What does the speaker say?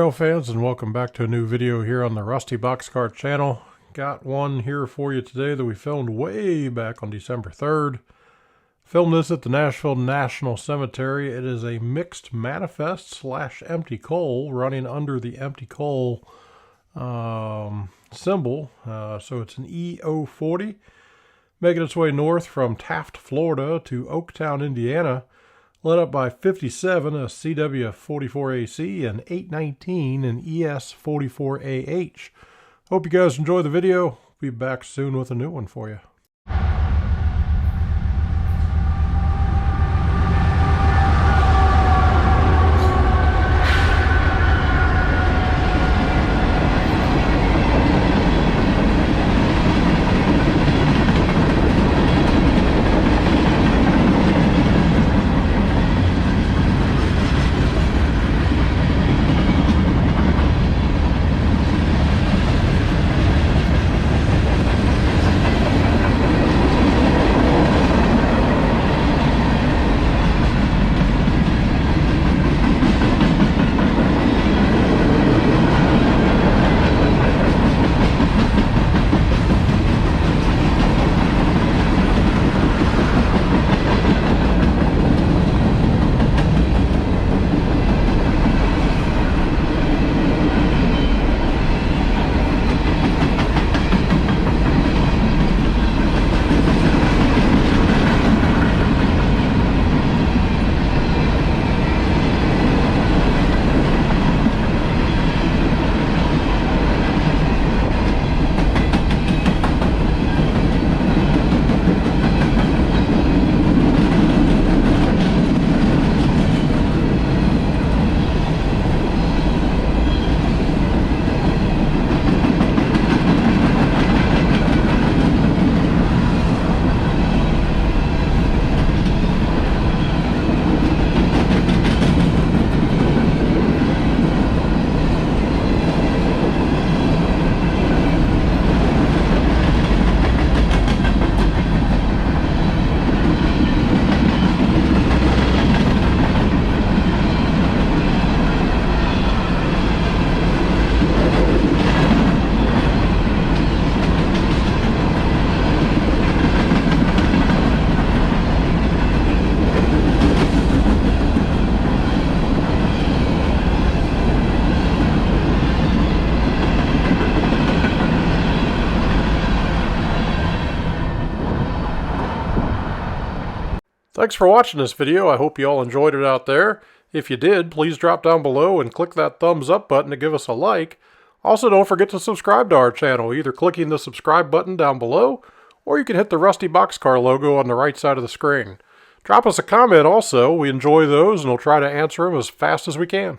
trail fans, and welcome back to a new video here on the Rusty Boxcar channel. Got one here for you today that we filmed way back on December 3rd. Filmed this at the Nashville National Cemetery. It is a mixed manifest slash empty coal running under the empty coal symbol. So it's an E040 making its way north from Taft, Florida to Oaktown, Indiana. Led up by 57, a CW44AC, and 819, an ES44AH. Hope you guys enjoy the video. Be back soon with a new one for you. Thanks for watching this video. I hope you all enjoyed it out there. If you did, please drop down below and click that thumbs up button to give us a like. Also, don't forget to subscribe to our channel, either clicking the subscribe button down below, or you can hit the Rusty Boxcar logo on the right side of the screen. Drop us a comment also. We enjoy those, and we'll try to answer them as fast as we can.